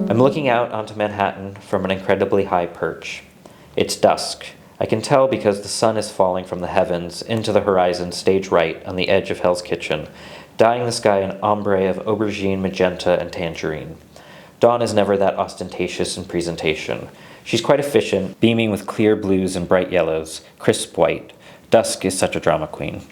I'm looking out onto Manhattan from an incredibly high perch. It's dusk. I can tell because the sun is falling from the heavens into the horizon stage right on the edge of Hell's Kitchen, dyeing the sky an ombre of aubergine, magenta, and tangerine. Dawn is never that ostentatious in presentation. She's quite efficient, beaming with clear blues and bright yellows, crisp white. Dusk is such a drama queen.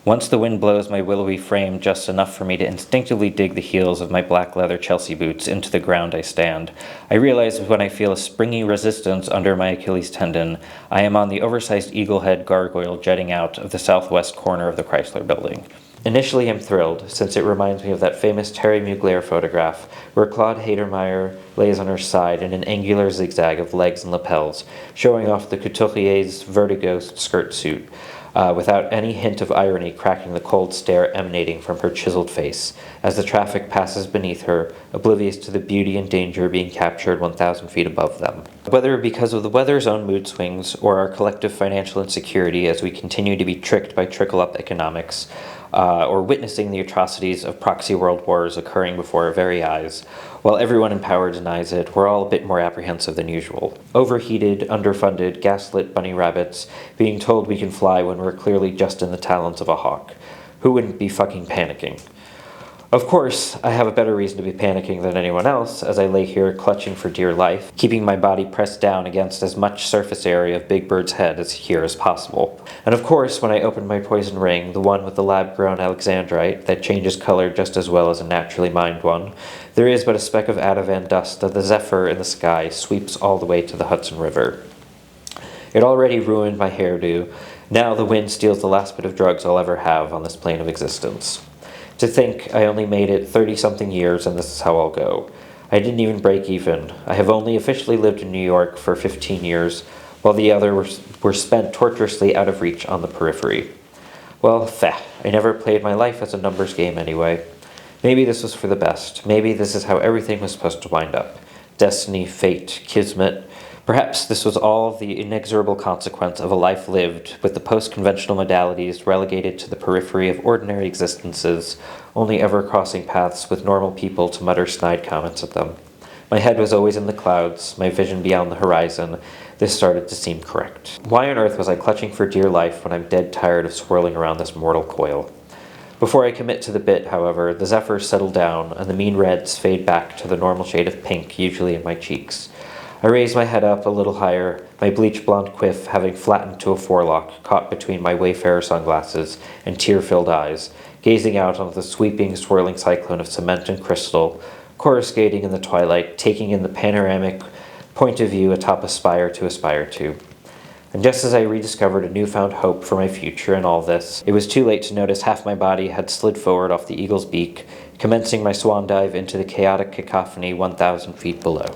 Once the wind blows my willowy frame just enough for me to instinctively dig the heels of my black leather Chelsea boots into the ground I stand, I realize when I feel a springy resistance under my Achilles tendon, I am on the oversized eaglehead gargoyle jetting out of the southwest corner of the Chrysler Building. Initially I'm thrilled, since it reminds me of that famous Terry Mugler photograph, where Claude Hadermeyer lays on her side in an angular zigzag of legs and lapels, showing off the couturier's vertigo skirt suit, without any hint of irony cracking the cold stare emanating from her chiseled face, as the traffic passes beneath her, oblivious to the beauty and danger being captured 1,000 feet above them. Whether because of the weather's own mood swings, or our collective financial insecurity as we continue to be tricked by trickle-up economics, or witnessing the atrocities of proxy world wars occurring before our very eyes, while everyone in power denies it, we're all a bit more apprehensive than usual. Overheated, underfunded, gaslit bunny rabbits being told we can fly when we're clearly just in the talons of a hawk. Who wouldn't be fucking panicking? Of course, I have a better reason to be panicking than anyone else as I lay here clutching for dear life, keeping my body pressed down against as much surface area of Big Bird's head as possible. And of course, when I open my poison ring, the one with the lab-grown alexandrite that changes color just as well as a naturally mined one, there is but a speck of Ativan dust that the zephyr in the sky sweeps all the way to the Hudson River. It already ruined my hairdo. Now the wind steals the last bit of drugs I'll ever have on this plane of existence. To think I only made it 30-something years and this is how I'll go. I didn't even break even. I have only officially lived in New York for 15 years, while the other were spent torturously out of reach on the periphery. Well, I never played my life as a numbers game anyway. Maybe this was for the best. Maybe this is how everything was supposed to wind up. Destiny, fate, kismet. Perhaps this was all the inexorable consequence of a life lived with the post-conventional modalities relegated to the periphery of ordinary existences, only ever crossing paths with normal people to mutter snide comments at them. My head was always in the clouds, my vision beyond the horizon. This started to seem correct. Why on earth was I clutching for dear life when I'm dead tired of swirling around this mortal coil? Before I commit to the bit, however, the zephyrs settle down and the mean reds fade back to the normal shade of pink usually in my cheeks. I raise my head up a little higher, my bleach blonde quiff having flattened to a forelock caught between my Wayfarer sunglasses and tear-filled eyes, gazing out on the sweeping, swirling cyclone of cement and crystal, coruscating in the twilight, taking in the panoramic point of view atop a spire to aspire to. And just as I rediscovered a newfound hope for my future in all this, it was too late to notice half my body had slid forward off the eagle's beak, commencing my swan dive into the chaotic cacophony 1,000 feet below.